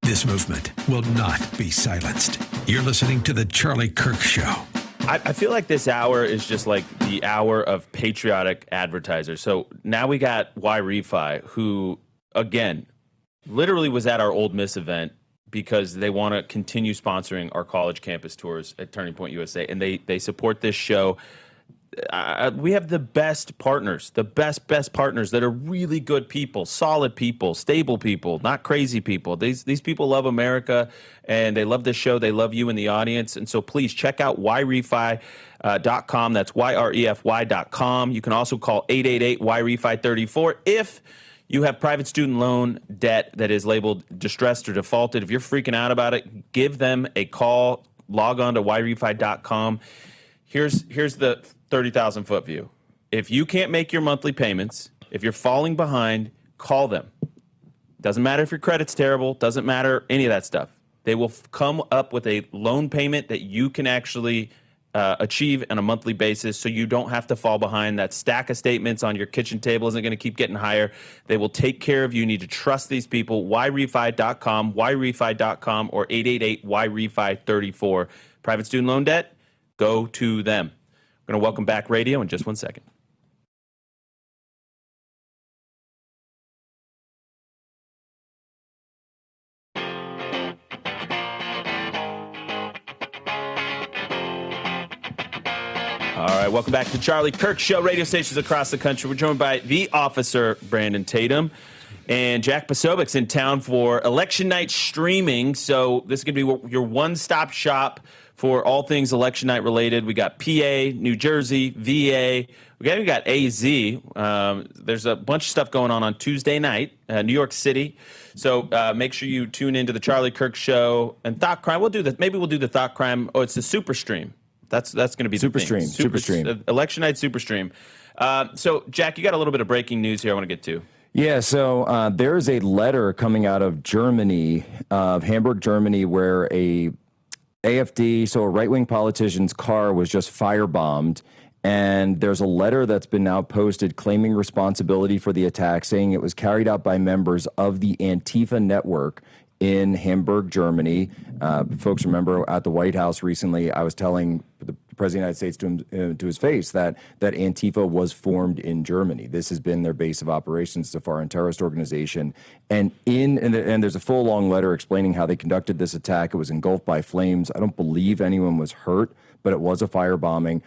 This movement will not be silenced. You're listening to The Charlie Kirk Show. I feel like this hour is just like the hour of patriotic advertisers. So now we got Refi, who, again, literally was at our Old Miss event because they want to continue sponsoring our college campus tours at Turning Point USA, and they support this show. We have the best partners, the best partners that are really good people, solid people, stable people, not crazy people. These people love America, and they love this show. They love you in the audience. And so please check out YREFI.com. That's YREFY.com. You can also call 888-YREFI34 if you have private student loan debt that is labeled distressed or defaulted. If you're freaking out about it, give them a call. Log on to YREFI.com. Here's the 30,000-foot view. If you can't make your monthly payments, if you're falling behind, call them. Doesn't matter if your credit's terrible. Doesn't matter any of that stuff. They will come up with a loan payment that you can actually achieve on a monthly basis, so you don't have to fall behind. That stack of statements on your kitchen table isn't going to keep getting higher. They will take care of you. You need to trust these people. YREFI.com, YREFI.com, or 888-YREFI34. Private student loan debt? Go to them. We're going to welcome back radio in just 1 second. All right, welcome back to the Charlie Kirk Show, radio stations across the country. We're joined by the officer, Brandon Tatum, and Jack Posobiec's in town for election night streaming. So this is going to be your one-stop shop for all things election night related. We got PA, New Jersey, VA. We got AZ. There's a bunch of stuff going on Tuesday night, New York City. So make sure you tune into the Charlie Kirk Show and Thought Crime. We'll do this. Maybe we'll do the Thought Crime. Oh, it's the Super Stream. That's going to be Super the thing. Super Stream. Election night Super Stream. So Jack, you got a little bit of breaking news here I want to get to. Yeah, so there's a letter coming out of Germany, of Hamburg, Germany, where a AfD, so a right-wing politician's car was just firebombed, and there's a letter that's been now posted claiming responsibility for the attack, saying it was carried out by members of the Antifa network in Hamburg, Germany. Folks remember at the White House recently, I was telling the President of the United States to his face that Antifa was formed in Germany. This has been their base of operations, a foreign terrorist organization. And there's a full long letter explaining how they conducted this attack. It was engulfed by flames. I don't believe anyone was hurt, but it was a firebombing.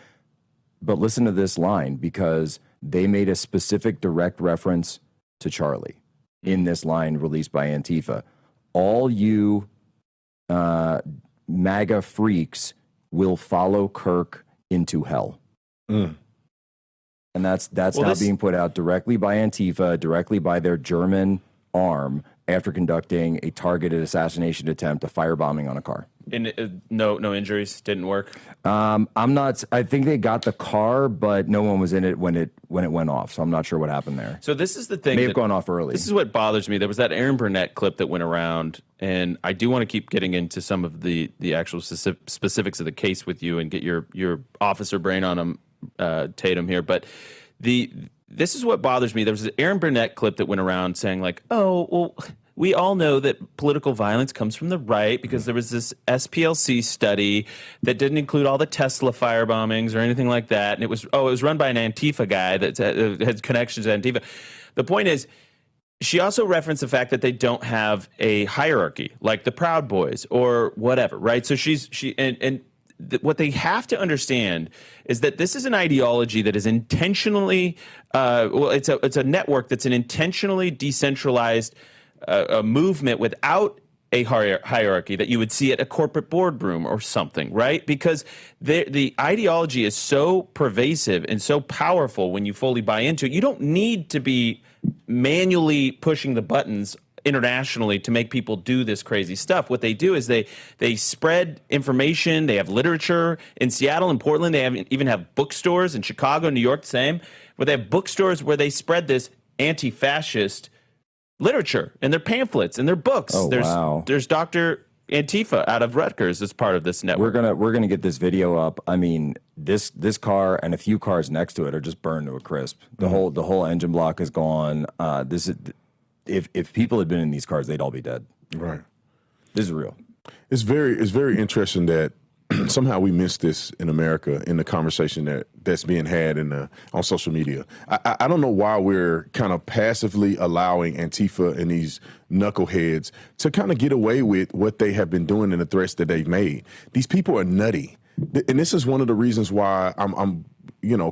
But listen to this line, because they made a specific direct reference to Charlie in this line released by Antifa. All you MAGA freaks will follow Kirk into hell. And that's now being put out directly by Antifa, directly by their German arm, after conducting a targeted assassination attempt, a firebombing on a car. And no injuries, didn't work. I think they got the car, but no one was in it when it went off. So I'm not sure what happened there. So this is the thing. May have gone off early. This is what bothers me. There was that Aaron Burnett clip that went around, and I do want to keep getting into some of the actual specifics of the case with you and get your officer brain on them, Tatum here. But this is what bothers me. There was an Aaron Burnett clip that went around saying like, oh, well, we all know that political violence comes from the right because there was this SPLC study that didn't include all the Tesla firebombings or anything like that. And it was run by an Antifa guy that had connections to Antifa. The point is, she also referenced the fact that they don't have a hierarchy like the Proud Boys or whatever, right? So what they have to understand is that this is an ideology that is intentionally, it's a network that's an intentionally decentralized a movement without a hierarchy that you would see at a corporate boardroom or something, right? Because the ideology is so pervasive and so powerful when you fully buy into it. You don't need to be manually pushing the buttons internationally to make people do this crazy stuff. What they do is they spread information. They have literature in Seattle and Portland. They even have bookstores in Chicago, New York, same, where they have bookstores where they spread this anti-fascist literature and their pamphlets and their books. Wow. There's Dr. Antifa out of Rutgers as part of this network. We're gonna get this video up. I mean, this car and a few cars next to it are just burned to a crisp. The whole engine block is gone. If people had been in these cars, they'd all be dead. Right. This is real. It's very interesting that somehow we missed this in America in the conversation that's being had on social media. I don't know why we're kind of passively allowing Antifa and these knuckleheads to kind of get away with what they have been doing and the threats that they've made. These people are nutty. And this is one of the reasons why I'm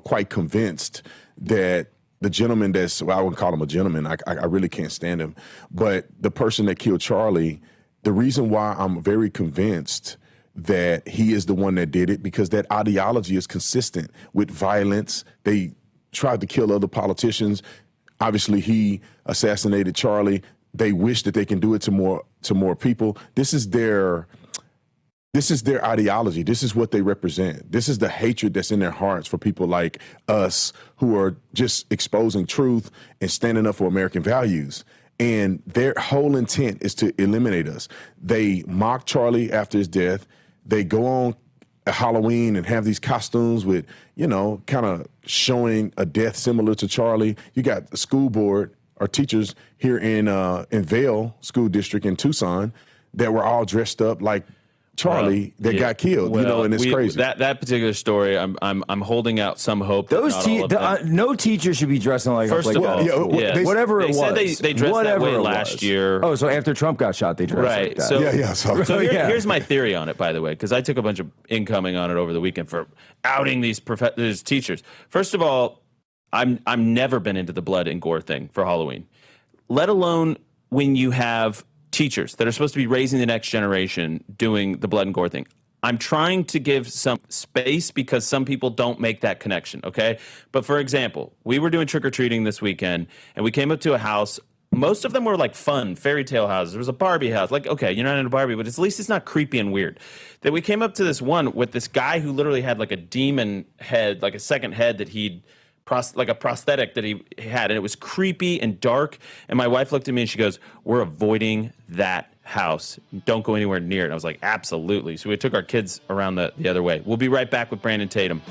quite convinced that the gentleman I wouldn't call him a gentleman. I really can't stand him. But the person that killed Charlie, the reason why I'm very convinced that he is the one that did it, because that ideology is consistent with violence. They tried to kill other politicians. Obviously, he assassinated Charlie. They wish that they can do it to more people. This is their ideology. This is what they represent. This is the hatred that's in their hearts for people like us who are just exposing truth and standing up for American values. And their whole intent is to eliminate us. They mock Charlie after his death. They go on Halloween and have these costumes with, kind of showing a death similar to Charlie. You got the school board or teachers here in Vail School District in Tucson that were all dressed up like Charlie got killed, and it's crazy. That particular story, I'm holding out some hope. No teacher should be dressing like. First of all, whatever they it said was. they dressed that way last year. Oh, so after Trump got shot, they dressed like that. So here's my theory on it, by the way, because I took a bunch of incoming on it over the weekend for outing these teachers. First of all, I'm never been into the blood and gore thing for Halloween, let alone when you have teachers that are supposed to be raising the next generation doing the blood and gore thing. I'm trying to give some space because some people don't make that connection, okay? But for example, we were doing trick-or-treating this weekend, and we came up to a house. Most of them were like fun fairy tale houses. There was a Barbie house. Like, okay, you're not into Barbie, but at least it's not creepy and weird. Then we came up to this one with this guy who literally had like a demon head, like a second head that he'd like a prosthetic that he had, and it was creepy and dark. And my wife looked at me and she goes, "We're avoiding that house. Don't go anywhere near it." And I was like, absolutely. So we took our kids around the other way. We'll be right back with Brandon Tatum.